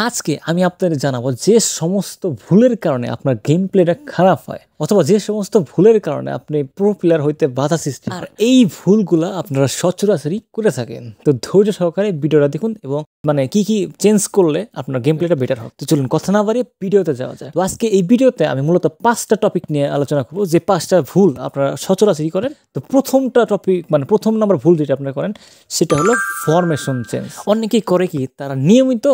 আজকে আমি আপনাদের জানাবো যে সমস্ত ভুলের কারণে আপনার গেম প্লেটা খারাপ হয় অথবা যে সমস্ত ভুলের কারণে আপনি প্রো প্লেয়ার হইতে বাধা সৃষ্টি আর এই ভুলগুলা আপনারা সচরাচরই করে থাকেন। তো ধৈর্য সহকারে ভিডিওটা দেখুন এবং কি কি চেঞ্জ করলে আপনার গেম প্লেটা বেটার হবে। তো চলুন কথা না বাড়িয়ে ভিডিওতে যাওয়া যায়। তো আজকে এই ভিডিওতে আমি মূলত 5টা টপিক নিয়ে আলোচনা করবো, যে 5টা ভুল আপনারা সচরাচরই করেন। তো প্রথমটা টপিক প্রথম নাম্বার ভুল যেটা আপনারা করেন সেটা হলো ফরমেশন চেঞ্জ। অনেকেই করে কি, তারা নিয়মিত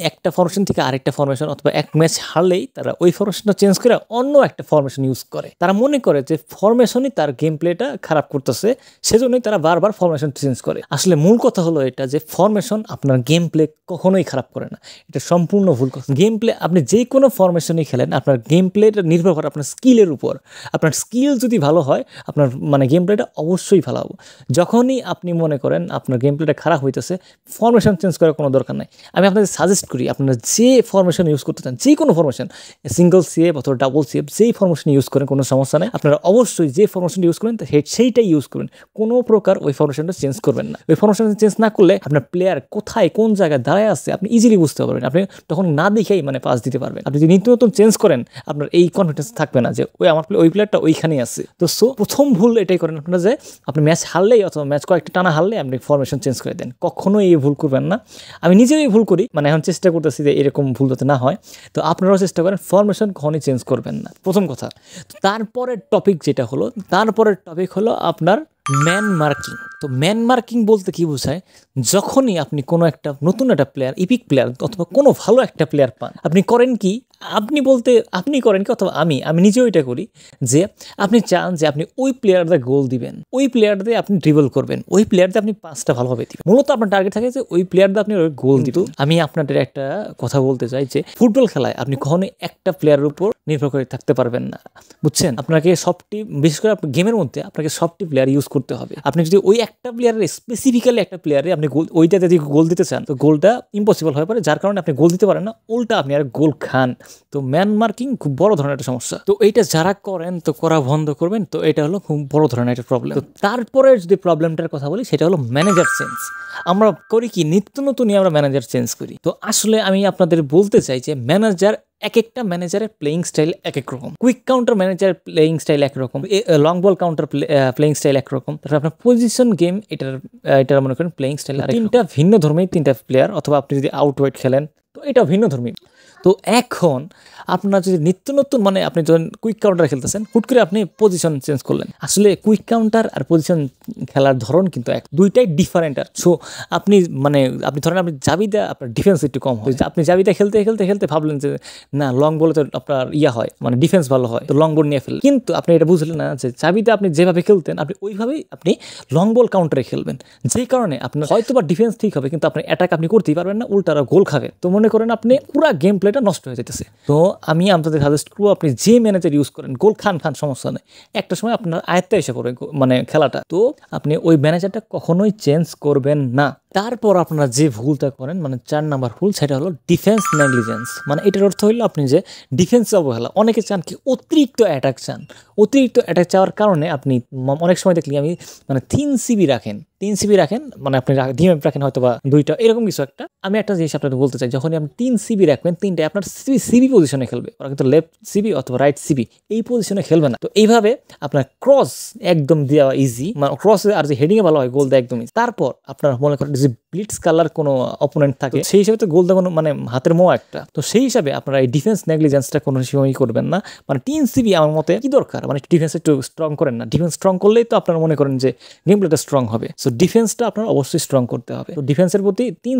একটা ফরমেশন থেকে আরেকটা ফরমেশন অথবা এক ম্যাচ হারলেই তারা ওই ফরমেশনটা চেঞ্জ করে অন্য একটা ফরমেশন ইউজ করে। তারা মনে করে যে ফরমেশনই তার গেম প্লেটা খারাপ করতেছে, সেজন্যই তারা বারবার ফরমেশন চেঞ্জ করে। আসলে মূল কথা হলো এটা যে ফরমেশন আপনার গেম প্লে কখনোই খারাপ করে না, এটা সম্পূর্ণ ভুল কথা। গেম প্লে আপনি যে কোনো ফরমেশনই খেলেন, আপনার গেম প্লেটা নির্ভর করে আপনার স্কিলের উপর। আপনার স্কিল যদি ভালো হয় আপনার গেম প্লেটা অবশ্যই ভালো হবে। যখনই আপনি মনে করেন আপনার গেম প্লেটা খারাপ হইতেছে, ফরমেশন চেঞ্জ করার কোনো দরকার নাই। আমি আপনাদের সাজেস্ট করি আপনারা যে ফরমেশন ইউজ করতে চান, যে কোনো ফরমেশন, সিঙ্গল সিএফ অথবা ডাবল সিএফ, যেই ফরমেশন ইউজ করেন কোনো সমস্যা নেই। আপনারা অবশ্যই যে ফরমেশন ইউজ করেন সেইটাই ইউজ করবেন, কোনো প্রকার ওই ফরমেশনটা চেঞ্জ করবেন না। ওই ফরমেশন চেঞ্জ না করলে আপনার প্লেয়ার কোথায় কোন জায়গায় দাঁড়ায় আছে আপনি ইজিলি বুঝতে পারবেন। আপনি তখন না দেখেই পাস দিতে পারবেন। আপনি যদি নিত্য নতুন চেঞ্জ করেন আপনার এই কনফিডেন্স থাকবে না যে ওই প্লেয়ারটা ওইখানেই আছে। তো প্রথম ভুল এটাই করেন আপনারা, যে আপনি ম্যাচ হারলেই অথবা ম্যাচ কয়েকটা টানা হারলে আপনি ফরমেশন চেঞ্জ করে দেন। কখনোই এই ভুল করবেন না। আমি নিজেও এই ভুল করি, এখন চেষ্টা করতেছি যে এরকম ভুল যাতে না হয়। তো আপনারাও চেষ্টা করেন ফরমেশন কখনোই চেঞ্জ করবেন না, প্রথম কথা। তারপরের টপিক হলো আপনার ম্যান মার্কিং। তো ম্যান মার্কিং বলতে কি বোঝায়, যখনই আপনি কোনো একটা নতুন একটা প্লেয়ার, ইপিক প্লেয়ার অথবা কোনো ভালো একটা প্লেয়ার পান, আপনি করেন কি, আপনি করেন কি অথবা আমি নিজেও এটা করি, যে আপনি চান যে আপনি ওই প্লেয়ারদের গোল দিবেন, ওই প্লেয়ারদের আপনি ড্রিবল করবেন, ওই প্লেয়ারদের আপনি পাসটা ভালোভাবে দিবেন। মূলত আপনার টার্গেট থাকে যে ওই প্লেয়ারদের আপনি গোল দিবেন। আমি আপনাদের একটা কথা বলতে চাই যে ফুটবল খেলায় আপনি কখনোই একটা প্লেয়ারের উপর নির্ভর করে থাকতে পারবেন না, বুঝছেন? আপনাকে বিশেষ করে গেমের মধ্যে আপনাকে সবটি প্লেয়ার ইউজ করতে হবে। আপনি যদি ওই একটা প্লেয়ারের স্পেসিফিক্যালি একটা প্লেয়ারে আপনি ওইটাতে যদি গোল দিতে চান, তো গোলটা ইম্পসিবল হয়ে পড়ে, যার কারণে আপনি গোল দিতে পারেন না, উল্টা আপনি আর গোল খান। তো ম্যান মার্কিং খুব বড় ধরনের একটা সমস্যা। তো এইটা যারা করেন তো করা বন্ধ করবেন। তো এটা হলো খুব বড় ধরনের একটা প্রবলেম। তো তারপরে যদি প্রবলেমটার কথা বলি সেটা হলো ম্যানেজার চেঞ্জ। আমরা করি কি, নিত্য নতুনই আমরা ম্যানেজার চেঞ্জ করি। তো আসলে আমি আপনাদের বলতে চাই যে এক একটা ম্যানেজারের প্লেইং স্টাইল এক এক রকম। কুইক কাউন্টার ম্যানেজারের প্লেইং স্টাইল একরকম, long ball counter playing style একরকম। তারপর আপনার পজিশন গেম এটার মনে করেন প্লেইং স্টাইল তিনটা ভিন্ন ধর্মী তিনটা প্লেয়ার, অথবা আপনি যদি আউটওয়াইড খেলেন তো এটা ভিন্ন ধর্মী। তো এখন আপনার যদি নিত্য নতুন আপনি যখন কুইক কাউন্টার খেলতেছেন, হুট করে আপনি পজিশন চেঞ্জ করলেন। আসলে কুইক কাউন্টার আর পজিশন খেলার ধরন কিন্তু দুইটাই ডিফারেন্ট। আর সো আপনি আপনি ধরেন আপনি জাবিদা আপনার ডিফেন্স একটু কম হয়, আপনি জাবিদা খেলতে খেলতে খেলতে ভাবলেন যে না, লং বলে তো আপনার হয় ডিফেন্স ভালো হয়, তো লং বল নিয়ে ফেললেন। কিন্তু আপনি এটা বুঝলেন না যে জাবিদা আপনি যেভাবে খেলতেন আপনি ওইভাবেই আপনি লং বল কাউন্টারে খেলবেন, যেই কারণে আপনার হয়তো বা ডিফেন্স ঠিক হবে কিন্তু আপনার অ্যাটাক আপনি করতেই পারবেন না, উল্টারা গোল খাবে। তো মনে করেন আপনি পুরো গেম প্লেটা নষ্ট হয়ে যেতেছে। তো আমি আপনাদের সাজেস্ট করবো আপনি যে ম্যানেজার ইউজ করেন, গোল খান সমস্যা নেই, একটা সময় আপনার আয়ত্তে এসে পড়বে খেলাটা। তো আপনি ওই ম্যানেজারটা কখনোই চেঞ্জ করবেন না। তারপর আপনারা যে ভুলটা করেন 4 নাম্বার ভুল, সেটা হলো ডিফেন্স নেগলিজেন্স। এটার অর্থ হলো আপনি যে ডিফেন্স অবহেলা। অনেকে চান কি অতিরিক্ত অ্যাটাক চাওয়ার কারণে আপনি অনেক সময় দেখলি আমি 3 সিবি রাখেন, আপনি ডিএমএফ রাখেন হয়তো বা 2টা, এরকম কিছু একটা। আমি একটা জিনিস আপনাদের বলতে চাই, যখনই আপনি 3 সিবি রাখবেন, 3টায় আপনার সিবি পজিশনে খেলবে, ওরা কিন্তু লেফট সিবি অথবা রাইট সিবি এই পজিশনে খেলবে না। তো এইভাবে আপনার ক্রস একদম দেওয়া ইজি, ক্রস আর যে হেডিংয়ে ভালো হয়, গোল দেওয়া একদম ইজি। তারপর আপনার মনে করেন যে ব্লিটস কালার কোনো অপোনেন্ট থাকে, সেই হিসাবে তো গোল দেওয়া হাতের মোয়া একটা। তো সেই হিসাবে আপনারা এই ডিফেন্স নেগলিজেন্সটা কোনো সময়ই করবেন না। 3 সিবি আমার মতে কি দরকার, ডিফেন্স একটু স্ট্রং করেন না। ডিফেন্স স্ট্রং করলেই তো আপনারা মনে করেন যে গেম প্লেটা স্ট্রং হবে। সো ডিফেন্সটা আপনার অবশ্যই স্ট্রং করতে হবে। তো ডিফেন্সের প্রতি 3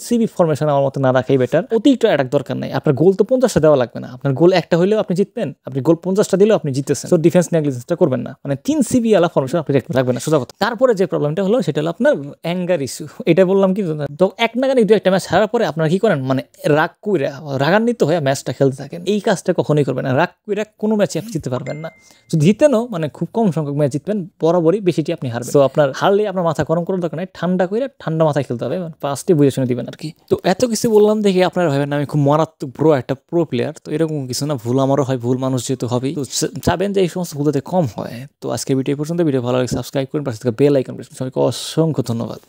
সিবি ফরমেশন আমার মতে না রাখাই বেটার। অতিরিক্ত অ্যাটাক দরকার নাই। আপনার গোল তো 50টা দেওয়া লাগবে না, আপনার গোল একটা হইলেও আপনি জিতবেন, আপনি গোল 50টা দিলেও আপনি জিতেছেন। তো ডিফেন্স নেগলিজেন্সটা করবেন না, 3 সিবি আলা ফরমেশন আপনি রাখবেন না, সোজা কথা। তারপরে যে প্রবলেমটা হলো সেটা হলো আপনার অ্যাঙ্গার ইস্যু। এটা বললাম কি, তো এক নাগানি 2-1টা ম্যাচ হারার পরে আপনারা কি করেন, রাগান্বিত হয়ে ম্যাচটা খেলতে থাকেন। এই কাজটা কখনোই করবেন না। রাগ কইরা কোনো ম্যাচে আপনি জিততে পারবেন না। যদি জিতেনও খুব কম সংখ্যক ম্যাচ জিতবেন, বরাবরই বেশিটি আপনি হারবেন। তো আপনার হারলে আপনার মাথা গরম করার দরকার নাই, ঠান্ডা মাথায় খেলতে হবে, ফার্স্টে বুঝে শুনে দিবেন আর কি। তো এত কিছু বললাম দেখে আপনারা ভাবেন আমি খুব মারাত্মক একটা প্রো প্লেয়ার, তো এরকম কিছু না। ভুল আমারও হয়, ভুল মানুষ যেহেতু হবেই। তো চাবেন যে এই সমস্ত ভুল যাতে কম হয়। তো আজকে ভিডিও পর্যন্ত, ভিডিও ভালো লাগে সাবস্ক্রাইব করুন, পাশে থাকা বেল আইকন প্রেস করুন। সবাইকে অসংখ্য ধন্যবাদ।